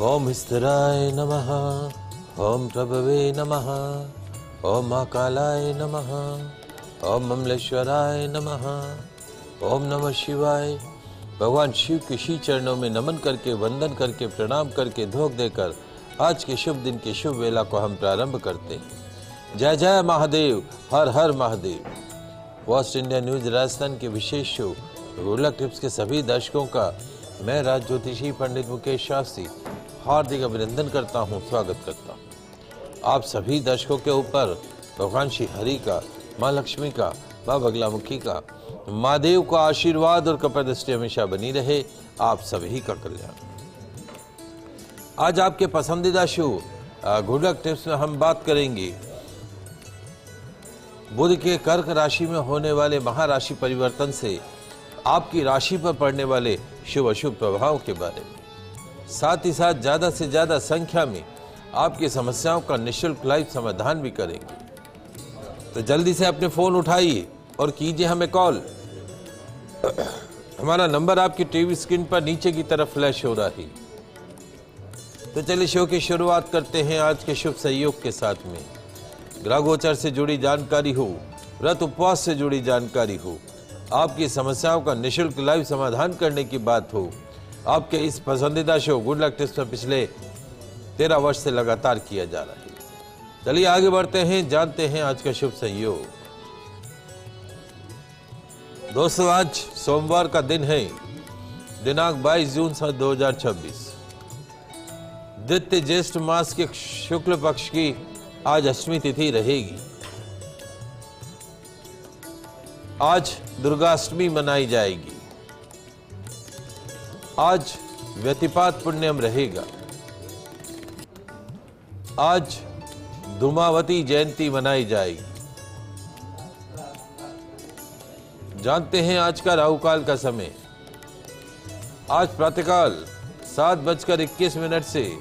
ओम स्थिराय नमः। ओम प्रभवे नमः। ओम महाकालाय नमः। ओम अमलेश्वराय नमः। ओम नमः शिवाय। भगवान शिव के श्री चरणों में नमन करके, वंदन करके, प्रणाम करके, धोख देकर आज के शुभ दिन की शुभ वेला को हम प्रारंभ करते हैं। जय जय महादेव, हर हर महादेव। वॉस्ट इंडिया न्यूज राजस्थान के विशेष शो गुडलक टिप्स के सभी दर्शकों का मैं राज ज्योतिषी पंडित मुकेश शास्त्री हार्दिक अभिनंदन करता हूं, स्वागत करता हूं। आप सभी दर्शकों के ऊपर भगवान श्री हरि का, माँ लक्ष्मी का, माँ बगलामुखी का, महादेव का आशीर्वाद और कृपा दृष्टि हमेशा बनी रहे। आप सभी का कल्याण। आज आपके पसंदीदा शो गुडलक टिप्स में हम बात करेंगे बुध के कर्क राशि में होने वाले महाराशि परिवर्तन से आपकी राशि पर पड़ने वाले शुभ अशुभ प्रभाव के बारे में। साथ ही साथ ज्यादा से ज्यादा संख्या में आपकी समस्याओं का निःशुल्क लाइव समाधान भी करेंगे। तो जल्दी से अपने फोन उठाइए और कीजिए हमें कॉल। हमारा नंबर आपकी टीवी स्क्रीन पर नीचे की तरफ फ्लैश हो रहा है। तो चलिए शो की शुरुआत करते हैं आज के शुभ सहयोग के साथ में। ग्रह गोचर से जुड़ी जानकारी हो, व्रत उपवास से जुड़ी जानकारी हो, आपकी समस्याओं का निःशुल्क लाइव समाधान करने की बात हो, आपके इस पसंदीदा शो गुडलक टिप्स में पिछले 13 वर्ष से लगातार किया जा रहा है। चलिए आगे बढ़ते हैं, जानते हैं आज का शुभ संयोग। दोस्तों, आज सोमवार का दिन है, दिनांक 22 जून सन 2026। द्वितीय ज्येष्ठ मास के शुक्ल पक्ष की आज अष्टमी तिथि रहेगी। आज दुर्गाष्टमी मनाई जाएगी। आज व्यतिपात पुण्यम रहेगा। आज धूमावती जयंती मनाई जाएगी। जानते हैं आज का राहु काल का समय। आज प्रातःकाल 7:21 से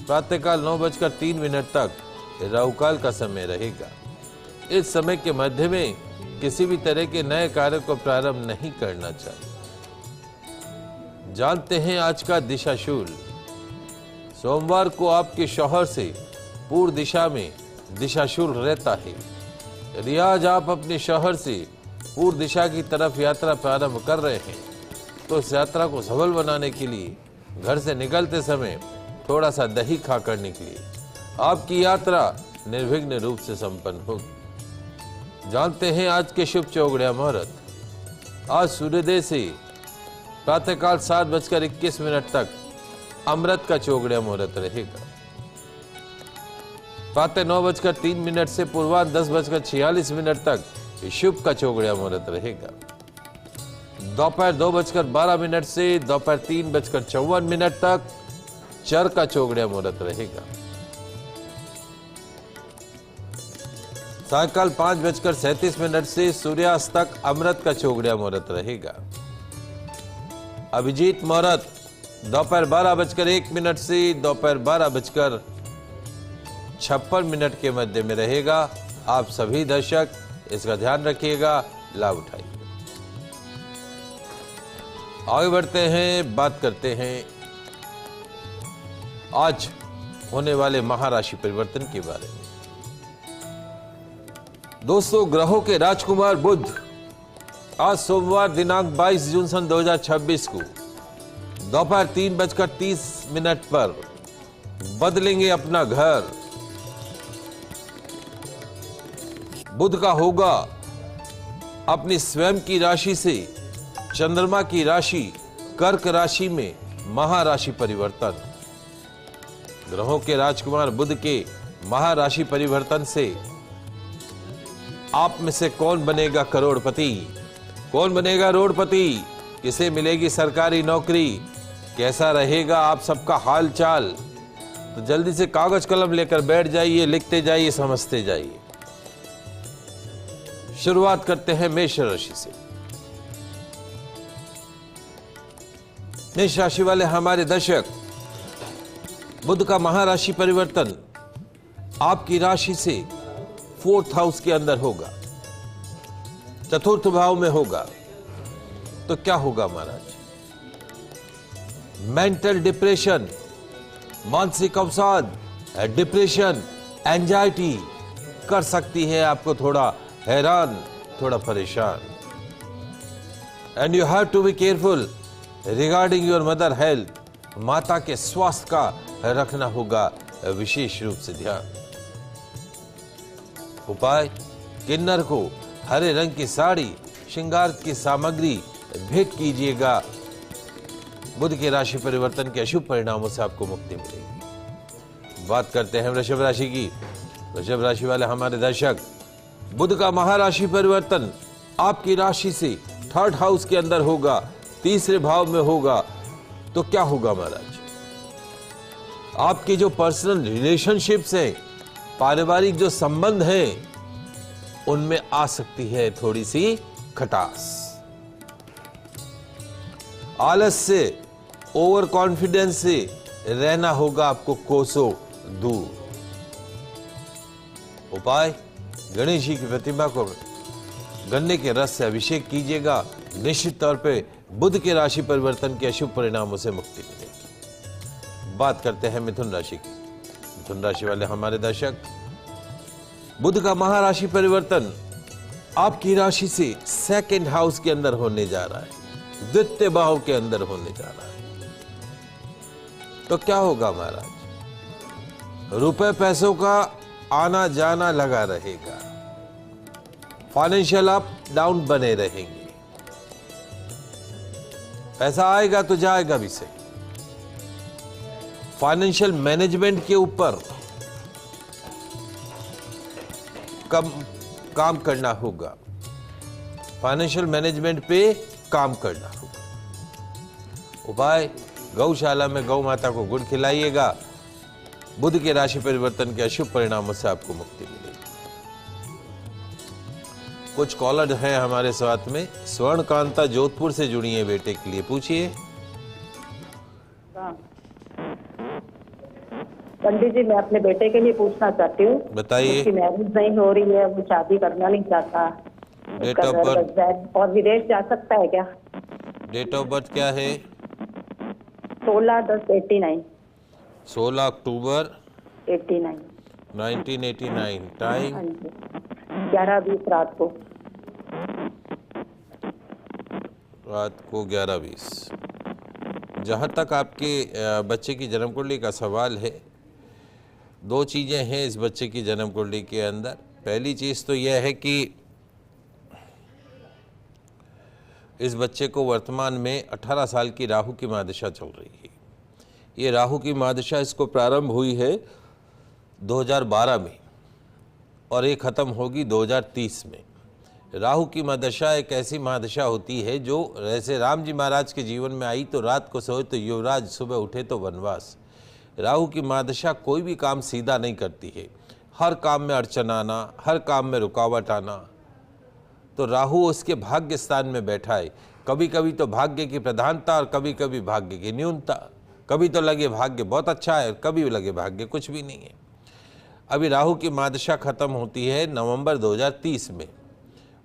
प्रातःकाल 9:03 तक राहु काल का समय रहेगा। इस समय के मध्य में किसी भी तरह के नए कार्य को प्रारंभ नहीं करना चाहिए। जानते हैं आज का दिशाशूल। सोमवार को आपके शौहर से पूर्व दिशा में दिशाशूल रहता है। यदि आज आप अपने शौहर से पूर्व दिशा की तरफ यात्रा प्रारंभ कर रहे हैं तो इस यात्रा को सफल बनाने के लिए घर से निकलते समय थोड़ा सा दही खाकर निकलिए। आपकी यात्रा निर्विघ्न रूप से संपन्न होगी। जानते हैं आज के शुभ चौगड़िया मुहूर्त। आज सूर्योदय से प्रातःकाल 7:21 तक अमृत का चौगड़िया मुहूर्त रहेगा। प्रातः 9:03 से पूर्वाह्न 10:46 तक शुभ का चौगड़िया मुहूर्त रहेगा। दोपहर 2:12 से दोपहर 3:54 तक चर का चौगड़िया मुहूर्त रहेगा। सायकाल 5:37 से सूर्यास्त तक अमृत का चौगड़िया मुहूर्त रहेगा। अभिजीत मुहूर्त दोपहर 12:01 से दोपहर 12:56 के मध्य में रहेगा। आप सभी दर्शक इसका ध्यान रखिएगा, लाभ उठाइए। आगे बढ़ते हैं, बात करते हैं आज होने वाले महाराशि परिवर्तन के बारे में। दोस्तों, ग्रहों के राजकुमार बुध आज सोमवार दिनांक 22 जून सन 2026 को दोपहर 3:30 पर बदलेंगे अपना घर। बुध का होगा अपनी स्वयं की राशि से चंद्रमा की राशि कर्क राशि में महाराशि परिवर्तन। ग्रहों के राजकुमार बुध के महाराशि परिवर्तन से आप में से कौन बनेगा करोड़पति, कौन बनेगा रोडपति, किसे मिलेगी सरकारी नौकरी, कैसा रहेगा आप सबका हाल चाल। तो जल्दी से कागज कलम लेकर बैठ जाइए, लिखते जाइए, समझते जाइए। शुरुआत करते हैं मेष राशि से। मेष राशि वाले हमारे दर्शक, बुध का महाराशि परिवर्तन आपकी राशि से 4th हाउस के अंदर होगा, चतुर्थ भाव में होगा। तो क्या होगा महाराज? मेंटल डिप्रेशन, मानसिक अवसाद, डिप्रेशन, एंजाइटी कर सकती है आपको थोड़ा हैरान, थोड़ा परेशान। And you have to be careful regarding your mother health. माता के स्वास्थ्य का रखना होगा विशेष रूप से ध्यान। उपाय, किन्नर को हरे रंग की साड़ी, श्रृंगार की सामग्री भेंट कीजिएगा। बुध के राशि परिवर्तन के अशुभ परिणामों से आपको मुक्ति मिलेगी। बात करते हैं वृषभ राशि की। वृषभ राशि वाले हमारे दर्शक, बुध का महाराशि परिवर्तन आपकी राशि से थर्ड हाउस के अंदर होगा, तीसरे भाव में होगा। तो क्या होगा महाराज? आपकी जो पर्सनल रिलेशनशिप्स हैं, पारिवारिक जो संबंध हैं, उनमें आ सकती है थोड़ी सी खटास। आलस से, ओवर कॉन्फिडेंस से रहना होगा आपको कोसों दूर। उपाय, गणेश जी की प्रतिमा को गन्ने के रस से अभिषेक कीजिएगा। निश्चित तौर पे बुध के राशि परिवर्तन के अशुभ परिणामों से मुक्ति मिलेगी। बात करते हैं मिथुन राशि की। मिथुन राशि वाले हमारे दर्शक, बुध का महाराशि परिवर्तन आपकी राशि से सेकंड हाउस के अंदर होने जा रहा है, द्वितीय भाव के अंदर होने जा रहा है। तो क्या होगा महाराज? रुपए पैसों का आना जाना लगा रहेगा, फाइनेंशियल अप डाउन बने रहेंगे। पैसा आएगा तो जाएगा भी सही। फाइनेंशियल मैनेजमेंट के ऊपर कम काम करना होगा, फाइनेंशियल मैनेजमेंट पे काम करना होगा। उपाय, गौशाला में गौ माता को गुड़ खिलाइएगा। बुध के राशि परिवर्तन के अशुभ परिणामों से आपको मुक्ति मिलेगी। कुछ कॉलर हैं हमारे साथ में। स्वर्णकांता जोधपुर से जुड़ी है बेटे के लिए, पूछिए। पंडित जी, मैं अपने बेटे के लिए पूछना चाहती हूँ। बताइए। उसकी मैरिज नहीं हो रही है, वो शादी करना नहीं चाहता। डेट ऑफ बर्थ और विदेश जा सकता है क्या? डेट ऑफ बर्थ क्या है? 16/10/89। 16 अक्टूबर 89। 1989। टाइम? 11:20 रात को। 11:20। जहाँ तक आपके बच्चे की जन्म कुंडली का सवाल है, दो चीज़ें हैं इस बच्चे की जन्म कुंडली के अंदर। पहली चीज़ तो यह है कि इस बच्चे को वर्तमान में 18 साल की राहु की महादशा चल रही है। ये राहु की महादशा इसको प्रारंभ हुई है 2012 में और ये ख़त्म होगी 2030 में। राहु की महादशा एक ऐसी महादशा होती है जो जैसे राम जी महाराज के जीवन में आई तो रात को सोए तो युवराज, सुबह उठे तो वनवास। राहु की महादशा कोई भी काम सीधा नहीं करती है, हर काम में अड़चन आना, हर काम में रुकावट आना। तो राहु उसके भाग्य स्थान में बैठा है। कभी कभी तो भाग्य की प्रधानता और कभी कभी भाग्य की न्यूनता। कभी तो लगे भाग्य बहुत अच्छा है, कभी लगे भाग्य कुछ भी नहीं है। अभी राहु की महादशा खत्म होती है नवंबर 2030 में।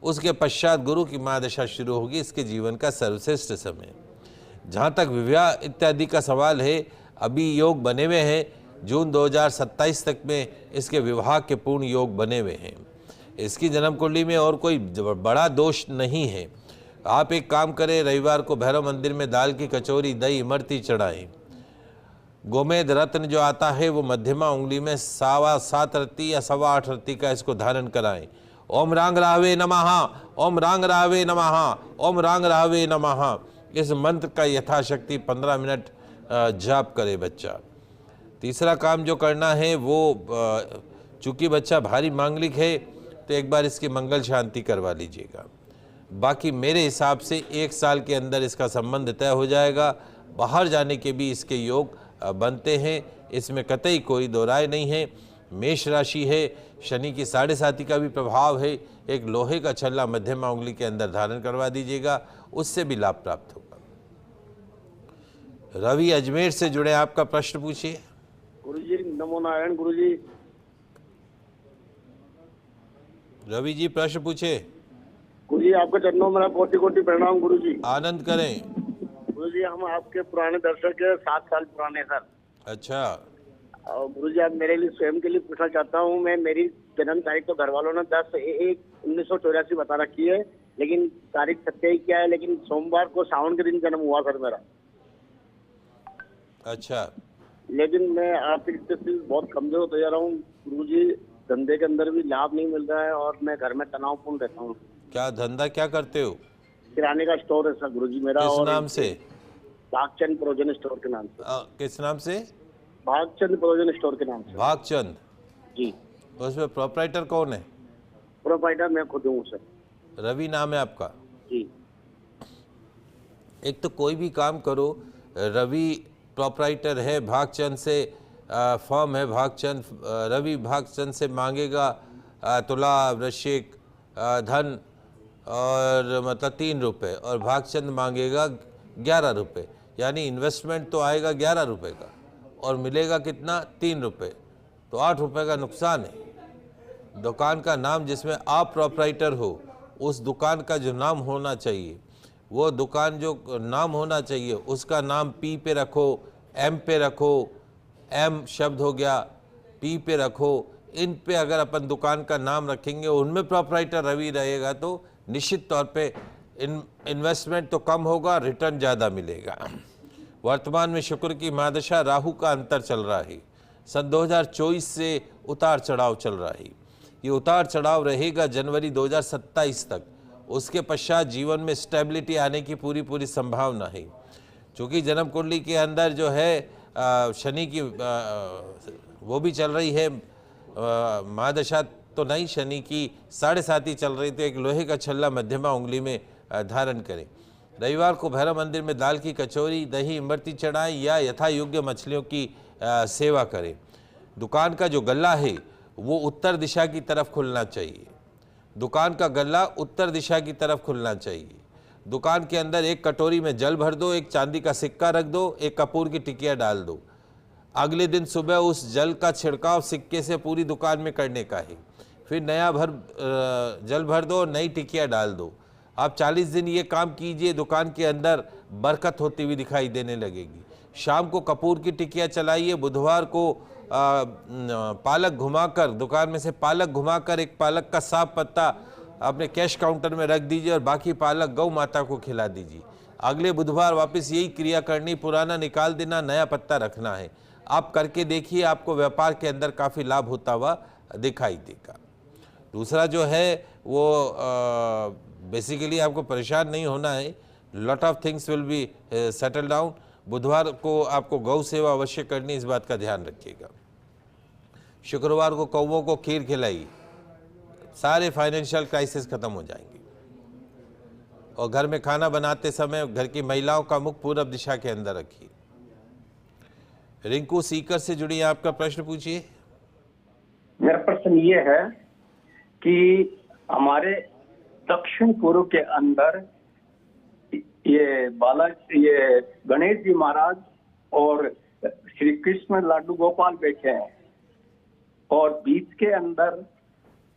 उसके पश्चात गुरु की महादशा शुरू होगी, इसके जीवन का सर्वश्रेष्ठ समय। जहाँ तक विवाह इत्यादि का सवाल है, अभी योग बने हुए हैं। जून 2027 तक में इसके विवाह के पूर्ण योग बने हुए हैं। इसकी जन्म कुंडली में और कोई बड़ा दोष नहीं है। आप एक काम करें, रविवार को भैरव मंदिर में दाल की कचौरी, दही, इमरती चढ़ाएं। गोमेद रत्न जो आता है वो मध्यमा उंगली में 7.25 रत्ती या 8.25 रत्ती का इसको धारण कराएं। ओम रांग राहवे नमः, ओम रांग राहवे नमः, ओम रांग राहवे नमः। इस मंत्र का यथाशक्ति 15 मिनट जाप करे बच्चा। तीसरा काम जो करना है वो, चूँकि बच्चा भारी मांगलिक है तो एक बार इसकी मंगल शांति करवा लीजिएगा। बाकी मेरे हिसाब से 1 साल के अंदर इसका संबंध तय हो जाएगा। बाहर जाने के भी इसके योग बनते हैं, इसमें कतई कोई दो राय नहीं है। मेष राशि है, शनि की 7.5 का भी प्रभाव है। एक लोहे का छल्ला मध्यमा उंगली के अंदर धारण करवा दीजिएगा, उससे भी लाभ प्राप्त होगा। रवि अजमेर से जुड़े, आपका प्रश्न पूछिए। गुरुजी नमो नारायण। गुरुजी रवि जी प्रश्न पूछे। गुरुजी आपके चरणों में मेरा कोटि कोटि प्रणाम। गुरुजी आनंद करें। गुरुजी हम आपके पुराने दर्शक है, 7 साल पुराने सर। अच्छा, और गुरुजी आप मेरे लिए स्वयं के लिए पूछना चाहता हूँ। मैं मेरी जन्म तारीख तो घर वालों ने 10/1/1984 बता रखी है, लेकिन तारीख सत्य ही क्या है। लेकिन सोमवार को सावन के दिन जन्म हुआ सर मेरा। अच्छा। लेकिन मैं आर्थिक स्थिति बहुत कमजोर होता जा रहा हूँ गुरुजी। धंधे के अंदर भी लाभ नहीं मिल रहा है और मैं घर में तनावपूर्ण रहता हूँ। क्या धंधा क्या करते हो? किराने का स्टोर है सर गुरुजी मेरा। किस और नाम से? भागचंद प्रोविजन स्टोर के नाम से। किस नाम से? भागचंद प्रोविजन स्टोर के नाम से। भागचंद। जी। उसमें प्रोपराइटर कौन है? प्रोपाइटर मैं खुद हूँ सर। रवि नाम है आपका? जी। एक तो कोई भी काम करो, रवि प्रोपराइटर है, भागचंद से फर्म है भागचंद, रवि भागचंद से मांगेगा तुला वृश्चिक धन और मतलब 3 रुपये, और भागचंद मांगेगा 11 रुपये, यानी इन्वेस्टमेंट तो आएगा 11 रुपये का और मिलेगा कितना? 3 रुपये, तो 8 रुपये का नुकसान है। दुकान का नाम जिसमें आप प्रोपराइटर हो, उस दुकान का जो नाम होना चाहिए, वो दुकान जो नाम होना चाहिए उसका नाम पी पे रखो, एम पे रखो, एम शब्द हो गया, पी पे रखो। इन पे अगर अपन दुकान का नाम रखेंगे, उनमें प्रोपराइटर रवि रहेगा, तो निश्चित तौर पे इन्वेस्टमेंट तो कम होगा, रिटर्न ज़्यादा मिलेगा। वर्तमान में शुक्र की महादशा, राहु का अंतर चल रहा है। सन 2024 से उतार चढ़ाव चल रहा है। ये उतार चढ़ाव रहेगा जनवरी 2027 तक। उसके पश्चात जीवन में स्टेबिलिटी आने की पूरी संभावना है। चूँकि जन्म कुंडली के अंदर जो है शनि की वो भी चल रही है, महादशा तो नहीं, शनि की 7.5 चल रही, तो एक लोहे का छल्ला मध्यमा उंगली में धारण करें। रविवार को भैरव मंदिर में दाल की कचौरी, दही, इमरती चढ़ाएं या यथा योग्य मछलियों की सेवा करें। दुकान का जो गल्ला है वो उत्तर दिशा की तरफ खुलना चाहिए। दुकान का गल्ला उत्तर दिशा की तरफ खुलना चाहिए। दुकान के अंदर एक कटोरी में जल भर दो, एक चांदी का सिक्का रख दो, एक कपूर की टिकिया डाल दो। अगले दिन सुबह उस जल का छिड़काव सिक्के से पूरी दुकान में करने का है। फिर नया जल भर दो और नई टिकिया डाल दो। आप 40 दिन ये काम कीजिए, दुकान के अंदर बरकत होती हुई दिखाई देने लगेगी। शाम को कपूर की टिकिया चलाइए। बुधवार को पालक घुमाकर, दुकान में से पालक घुमाकर एक पालक का साफ पत्ता अपने कैश काउंटर में रख दीजिए और बाकी पालक गौ माता को खिला दीजिए। अगले बुधवार वापस यही क्रिया करनी, पुराना निकाल देना, नया पत्ता रखना है। आप करके देखिए, आपको व्यापार के अंदर काफ़ी लाभ होता हुआ दिखाई देगा। दूसरा जो है वो बेसिकली आपको परेशान नहीं होना है। Lot of things will be settle down. बुधवार को आपको गौ सेवा अवश्य करनी, इस बात का ध्यान रखिएगा। शुक्रवार को कौवों को खीर खिलाइए, सारे फाइनेंशियल क्राइसिस खत्म हो जाएंगे। और घर में खाना बनाते समय घर की महिलाओं का मुख पूरब दिशा के अंदर रखिए। रिंकू सीकर से जुड़ी आपका प्रश्न पूछिए। मेरा प्रश्न ये है कि हमारे दक्षिण पूर्व के अंदर ये गणेश जी महाराज और श्री कृष्ण लाडू गोपाल बैठे हैं और बीच के अंदर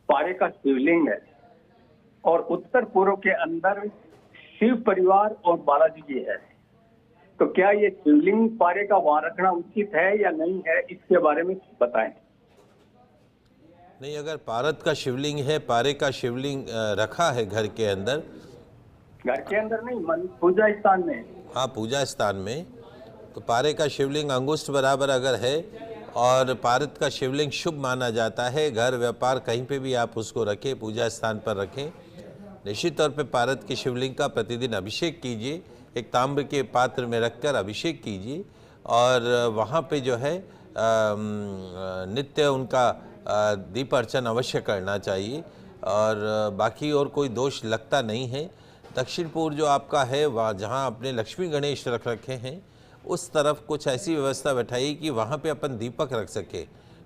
पारे का शिवलिंग है और उत्तर पूर्व के अंदर शिव परिवार और बालाजी जी है। तो क्या ये शिवलिंग पारे का वहां रखना उचित है या नहीं है, इसके बारे में बताएं। नहीं, अगर पारत का शिवलिंग है, पारे का शिवलिंग रखा है घर के अंदर नहीं, पूजा स्थान में। हाँ, पूजा स्थान में, तो पारे का शिवलिंग अंगुष्ठ बराबर अगर है और पारत का शिवलिंग शुभ माना जाता है, घर व्यापार कहीं पे भी आप उसको रखें, पूजा स्थान पर रखें। निश्चित तौर पे पारत के शिवलिंग का प्रतिदिन अभिषेक कीजिए, एक ताम्र के पात्र में रखकर अभिषेक कीजिए और वहाँ पे जो है नित्य उनका दीप अर्चन अवश्य करना चाहिए। और बाकी और कोई दोष लगता नहीं है। दक्षिण पूर्व जो आपका है, वहाँ जहाँ आपने लक्ष्मी गणेश रख रखे हैं, उस तरफ कुछ ऐसी व्यवस्था बैठाइए कि वहाँ पे अपन दीपक रख सके।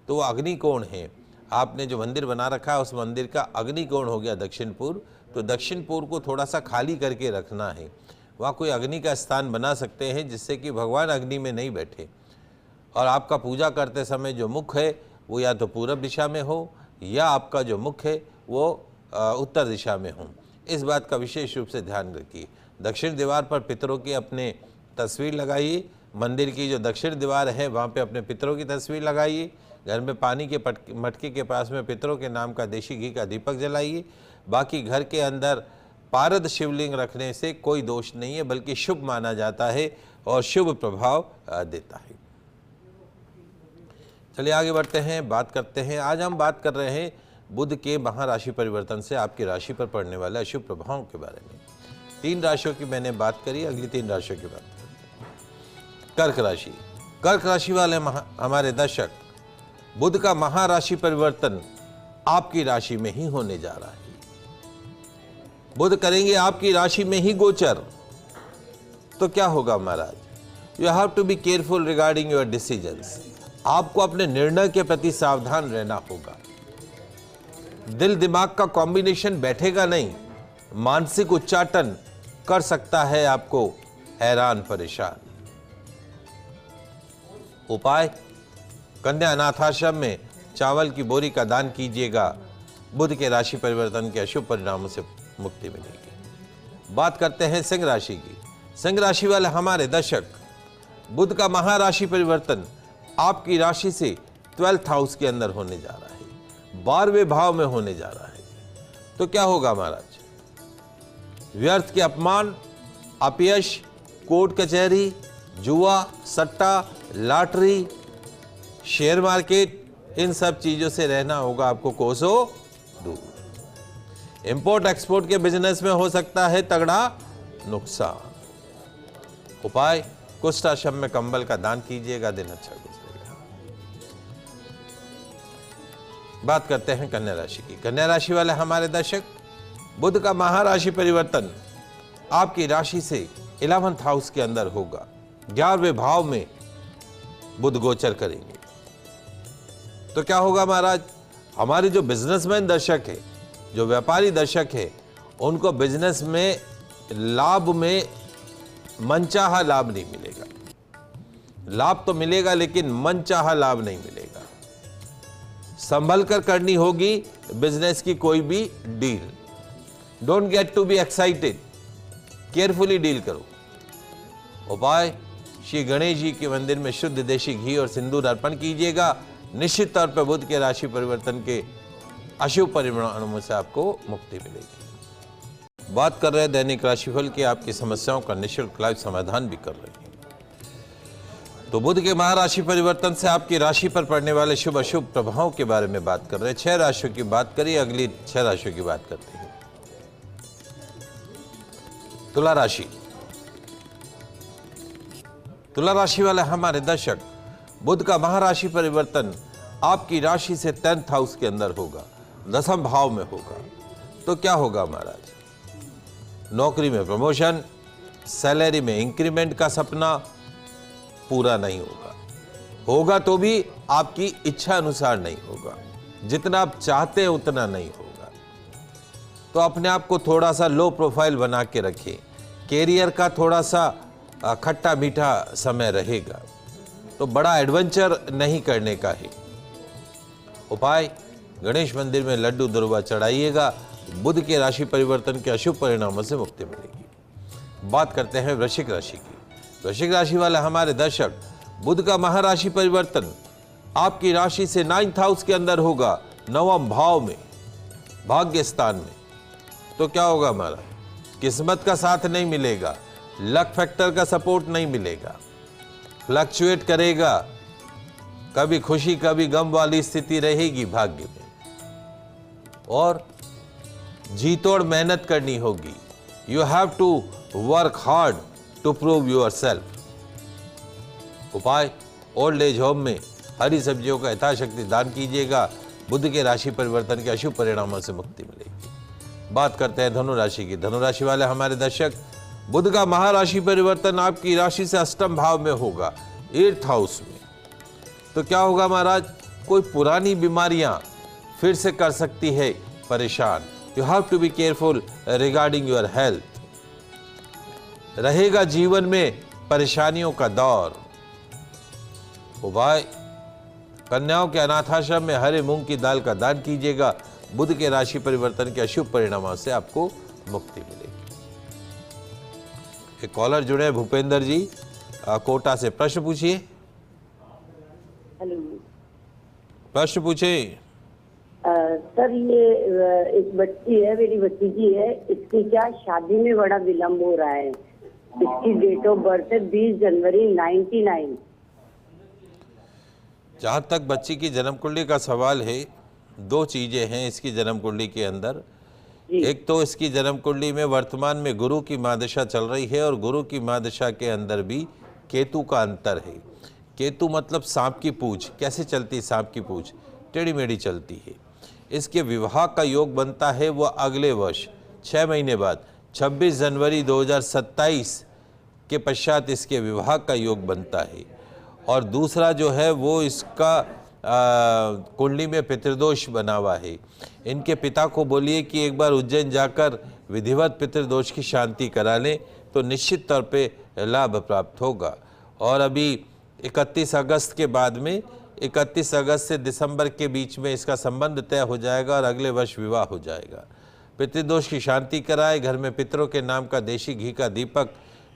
तो वो अग्निकोण है, आपने जो मंदिर बना रखा है उस मंदिर का अग्निकोण हो गया दक्षिण पूर्व। तो दक्षिण पूर्व को थोड़ा सा खाली करके रखना है। वहाँ कोई अग्नि का स्थान बना सकते हैं जिससे कि भगवान अग्नि में नहीं बैठे। और आपका पूजा करते समय जो मुख है वो या तो पूरब दिशा में हो या आपका जो मुख है वो उत्तर दिशा में हो। इस बात का विशेष रूप से ध्यान रखिए। दक्षिण दीवार पर पितरों की अपने तस्वीर लगाइए मंदिर की जो दक्षिण दीवार है वहाँ पे अपने पितरों की तस्वीर लगाइए। घर में पानी के मटके के पास में पितरों के नाम का देशी घी का दीपक जलाइए। बाकी घर के अंदर पारद शिवलिंग रखने से कोई दोष नहीं है, बल्कि शुभ माना जाता है और शुभ प्रभाव देता है। चलिए आगे बढ़ते हैं, बात करते हैं। आज हम बात कर रहे हैं बुध के महाराशि परिवर्तन से आपकी राशि पर पड़ने वाले अशुभ प्रभावों के बारे में। 3 राशियों की मैंने बात करी, अगली 3 राशियों की बात करें। कर्क राशि। कर्क राशि वाले हमारे दर्शक, बुध का महाराशि परिवर्तन आपकी राशि में ही होने जा रहा है। बुध करेंगे आपकी राशि में ही गोचर। तो क्या होगा महाराज? You have to be careful regarding your decisions. आपको अपने निर्णय के प्रति सावधान रहना होगा। दिल दिमाग का कॉम्बिनेशन बैठेगा नहीं, मानसिक उच्चाटन कर सकता है आपको हैरान परेशान। उपाय, कन्या अनाथाश्रम में चावल की बोरी का दान कीजिएगा। बुध के राशि परिवर्तन के अशुभ परिणामों से मुक्ति मिलेगी। बात करते हैं सिंह राशि की। सिंह राशि वाले हमारे दर्शक, बुध का महाराशि परिवर्तन आपकी राशि से 12th हाउस के अंदर होने जा रहा है, 12वें भाव में होने जा रहा है। तो क्या होगा महाराज? व्यर्थ के अपमान, अपयश, कोर्ट कचहरी, जुआ, सट्टा, लॉटरी, शेयर मार्केट, इन सब चीजों से रहना होगा आपको कोसों दूर। इंपोर्ट एक्सपोर्ट के बिजनेस में हो सकता है तगड़ा नुकसान। उपाय, कुष्ठ आश्रम में कंबल का दान कीजिएगा, दिन अच्छा गुजरेगा। बात करते हैं कन्या राशि की। कन्या राशि वाले हमारे दर्शक, बुध का महाराशि परिवर्तन आपकी राशि से 11th हाउस के अंदर होगा। 11वें भाव में बुध गोचर करेंगे। तो क्या होगा महाराज? हमारे जो बिजनेसमैन दर्शक है, जो व्यापारी दर्शक है, उनको बिजनेस में लाभ में मनचाहा लाभ नहीं मिलेगा। लाभ तो मिलेगा लेकिन मनचाहा लाभ नहीं मिलेगा। संभल कर करनी होगी बिजनेस की कोई भी deal. Don't get to be excited, carefully deal करो। उपाय, श्री गणेश जी के मंदिर में शुद्ध देशी घी और सिंदूर अर्पण कीजिएगा। निश्चित तौर पर बुध के राशि परिवर्तन के अशुभ परिणामों से आपको मुक्ति मिलेगी। बात कर रहे हैं दैनिक राशिफल की, आपकी समस्याओं का निःशुल्क लाइव समाधान भी कर रहे हैं। तो बुध के महाराशि परिवर्तन से आपकी राशि पर पड़ने वाले शुभ अशुभ प्रभावों के बारे में बात कर रहे हैं। 6 राशियों की बात करिए, अगली 6 राशियों की बात करते हैं। तुला राशि। तुला राशि वाले हमारे दर्शक, बुध का महाराशि परिवर्तन आपकी राशि से 10th हाउस के अंदर होगा, 10वें भाव में होगा। तो क्या होगा महाराज? नौकरी में प्रमोशन, सैलरी में इंक्रीमेंट का सपना पूरा नहीं होगा। होगा तो भी आपकी इच्छा अनुसार नहीं होगा, जितना आप चाहते हैं उतना नहीं होगा। तो अपने आप को थोड़ा सा लो प्रोफाइल बना के रखिए। कैरियर का थोड़ा सा खट्टा मीठा समय रहेगा, तो बड़ा एडवेंचर नहीं करने का है। उपाय, गणेश मंदिर में लड्डू दुर्वा चढ़ाइएगा। बुध के राशि परिवर्तन के अशुभ परिणामों से मुक्ति मिलेगी। बात करते हैं वृश्चिक राशि की। वृश्चिक राशि वाले हमारे दर्शक, बुध का महाराशि परिवर्तन आपकी राशि से 9th हाउस के अंदर होगा, 9वें भाव में, भाग्य स्थान में। तो क्या होगा हमारा? किस्मत का साथ नहीं मिलेगा, लक फैक्टर का सपोर्ट नहीं मिलेगा, फ्लक्चुएट करेगा, कभी खुशी कभी गम वाली स्थिति रहेगी भाग्य में, और जीतोड़ मेहनत करनी होगी। You have to work hard to prove yourself. उपाय, ओल्ड एज होम में हरी सब्जियों का यथाशक्ति दान कीजिएगा। बुध के राशि परिवर्तन के अशुभ परिणामों से मुक्ति मिलेगी। बात करते हैं धनु राशि की। धनु राशि वाले हमारे दर्शक, बुध का महाराशि परिवर्तन आपकी राशि से 8वें भाव में होगा, 8th हाउस में। तो क्या होगा महाराज? कोई पुरानी बीमारियां फिर से कर सकती है परेशान। You have to be careful regarding your health. रहेगा जीवन में परेशानियों का दौर। उपाय, कन्याओं के अनाथाश्रम में हरे मूंग की दाल का दान कीजिएगा। बुध के राशि परिवर्तन के अशुभ परिणामों से आपको मुक्ति मिलेगी। एक कॉलर जुड़े, भूपेंद्र जी, कोटा से। प्रश्न पूछिए। हेलो प्रश्न पूछिए। सर, ये एक बच्ची है, मेरी भतीजी है, इसकी क्या शादी में बड़ा विलम्ब हो रहा है। इसकी डेट ऑफ बर्थ है 20 जनवरी 99। जहाँ तक बच्ची की जन्म कुंडली का सवाल है, दो चीजें हैं इसकी जन्म कुंडली के अंदर। एक तो इसकी जन्म कुंडली में वर्तमान में गुरु की महादशा चल रही है और गुरु की महादशा के अंदर भी केतु का अंतर है। केतु मतलब सांप की पूंछ। कैसे चलती सांप की पूंछ? टेढ़ी मेढ़ी चलती है। इसके विवाह का योग बनता है वो अगले वर्ष 6 महीने बाद 26 जनवरी 2027 के पश्चात इसके विवाह का योग बनता है। और दूसरा जो है वो इसका कुंडली में पितृदोष बना हुआ है। इनके पिता को बोलिए कि एक बार उज्जैन जाकर विधिवत पितृदोष की शांति करा लें तो निश्चित तौर पे लाभ प्राप्त होगा। और अभी 31 अगस्त के बाद में 31 अगस्त से दिसंबर के बीच में इसका संबंध तय हो जाएगा और अगले वर्ष विवाह हो जाएगा। पितृदोष की शांति कराए, घर में पितरों के नाम का देशी घी का दीपक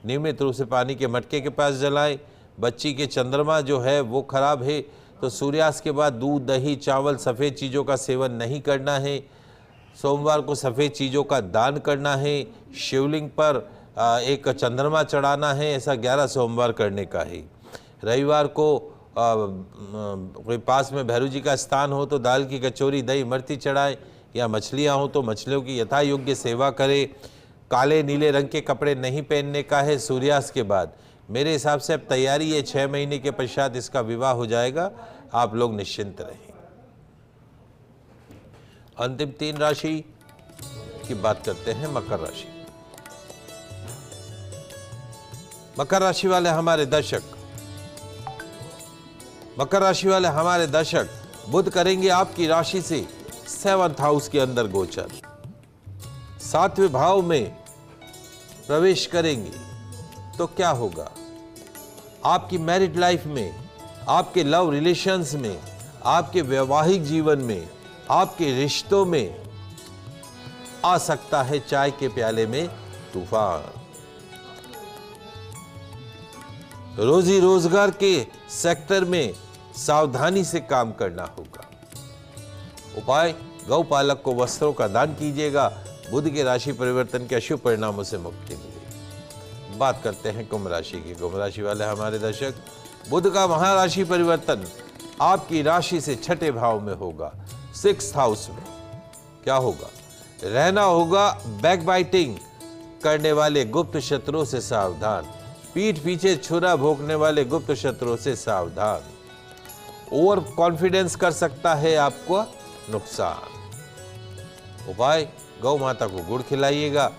नियमित रूप से पानी के मटके के पास जलाए। बच्ची के चंद्रमा जो है वो खराब है तो सूर्यास्त के बाद दूध, दही, चावल, सफ़ेद चीज़ों का सेवन नहीं करना है। सोमवार को सफ़ेद चीज़ों का दान करना है। शिवलिंग पर एक चंद्रमा चढ़ाना है। ऐसा 11 सोमवार करने का है। रविवार को कोई पास में भैरू जी का स्थान हो तो दाल की कचौरी, दही, इमरती चढ़ाए, या मछलियाँ हो तो मछलियों की यथा योग्य सेवा करे। काले नीले रंग के कपड़े नहीं पहनने का है सूर्यास्त के बाद। मेरे हिसाब से अब तैयारी है, 6 महीने के पश्चात इसका विवाह हो जाएगा। आप लोग निश्चिंत रहें। अंतिम 3 राशि की बात करते हैं, मकर राशि। मकर राशि वाले हमारे दर्शक, मकर राशि वाले हमारे दर्शक, बुध करेंगे आपकी राशि से 7th हाउस के अंदर गोचर। 7वें भाव में प्रवेश करेंगे तो क्या होगा? आपकी मैरिड लाइफ में, आपके लव रिलेशंस में, आपके वैवाहिक जीवन में, आपके रिश्तों में आ सकता है चाय के प्याले में तूफान। रोजी रोजगार के सेक्टर में सावधानी से काम करना होगा। उपाय, गौपालक को वस्त्रों का दान कीजिएगा। बुध के राशि परिवर्तन के अशुभ परिणामों से मुक्ति मिलेगी। बात करते हैं कुंभ राशि की। कुंभ राशि वाले हमारे दर्शक, बुध का महाराशि परिवर्तन आपकी राशि से 6ठे भाव में होगा, 6th हाउस में। क्या होगा? रहना होगा बैकबाइटिंग करने वाले गुप्त शत्रुओं से सावधान। पीठ पीछे छुरा भोंकने वाले गुप्त शत्रुओं से सावधान। ओवर कॉन्फिडेंस कर सकता है आपको नुकसान। उपाय, गौ माता को गुड़ खिलाइएगा।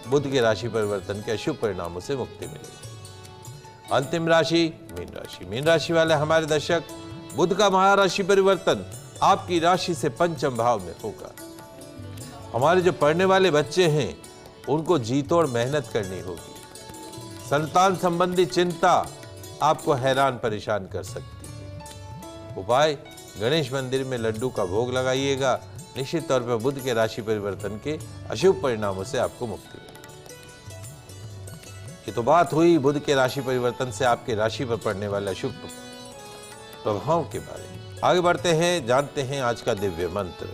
बुध के राशि परिवर्तन के अशुभ परिणामों से मुक्ति मिलेगी। अंतिम राशि मीन राशि। मीन राशि वाले हमारे दर्शक, बुध का महाराशि परिवर्तन आपकी राशि से 5म भाव में होगा। हमारे जो पढ़ने वाले बच्चे हैं उनको जी तोड़ मेहनत करनी होगी। संतान संबंधी चिंता आपको हैरान परेशान कर सकती है। उपाय, गणेश मंदिर में लड्डू का भोग लगाइएगा। निश्चित तौर पर बुध के राशि परिवर्तन के अशुभ परिणामों से आपको मुक्ति मिलेगी। ये तो बात हुई बुध के राशि परिवर्तन से आपके राशि पर पड़ने वाले अशुभ प्रभाव के बारे में। आगे बढ़ते हैं, जानते हैं आज का दिव्य मंत्र।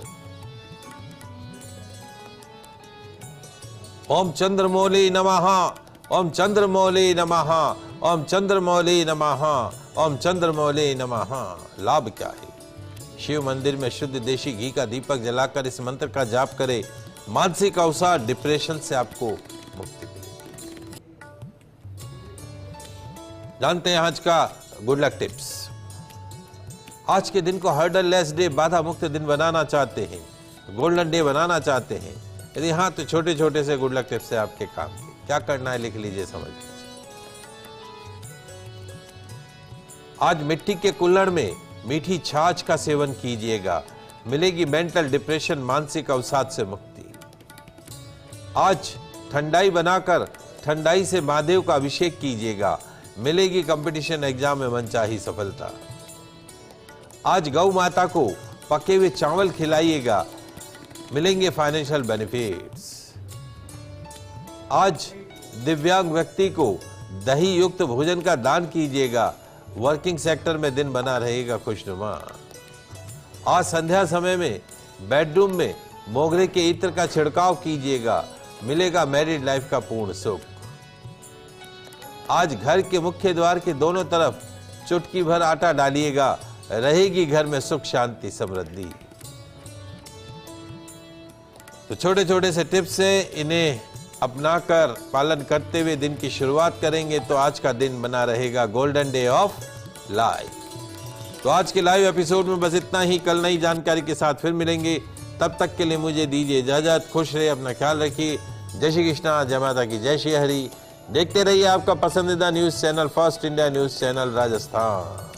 ओम चंद्रमौली नमः, ओम चंद्रमौली नमः, ओम चंद्रमौली नमः, ओम चंद्रमौली नमः। लाभ क्या है? शिव मंदिर में शुद्ध देशी घी का दीपक जलाकर इस मंत्र का जाप करें। मानसिक अवसाद, डिप्रेशन से आपको मुक्ति मिलेगी। जानते हैं आज का गुड लक टिप्स। आज के दिन को हर्डल लेस डे, बाधा मुक्त दिन बनाना चाहते हैं, गोल्डन डे बनाना चाहते हैं, यदि हाँ तो छोटे छोटे से गुड लक टिप्स से आपके काम के क्या करना है लिख लीजिए, समझ लीजिए। आज मिट्टी के कुल्हड़ में मीठी छाछ का सेवन कीजिएगा, मिलेगी मेंटल डिप्रेशन, मानसिक अवसाद से मुक्ति। आज ठंडाई बनाकर ठंडाई से महादेव का अभिषेक कीजिएगा, मिलेगी कंपटीशन एग्जाम में मनचाही सफलता। आज गौ माता को पके हुए चावल खिलाइएगा, मिलेंगे फाइनेंशियल बेनिफिट्स। आज दिव्यांग व्यक्ति को दही युक्त भोजन का दान कीजिएगा। वर्किंग सेक्टर में दिन बना रहेगा खुशनुमा। आज संध्या समय में बेडरूम में मोगरे के इत्र का छिड़काव कीजिएगा, मिलेगा मैरिड लाइफ का पूर्ण सुख। आज घर के मुख्य द्वार के दोनों तरफ चुटकी भर आटा डालिएगा, रहेगी घर में सुख शांति समृद्धि। तो छोटे छोटे से टिप्स हैं, इन्हें अपनाकर पालन करते हुए दिन की शुरुआत करेंगे तो आज का दिन बना रहेगा गोल्डन डे ऑफ लाइफ। तो आज के लाइव एपिसोड में बस इतना ही। कल नई जानकारी के साथ फिर मिलेंगे, तब तक के लिए मुझे दीजिए इजाजत। खुश रहिए, अपना ख्याल रखिए। जय श्री कृष्णा, जय माता की, जय श्री हरि। देखते रहिए आपका पसंदीदा news channel first India news channel Rajasthan.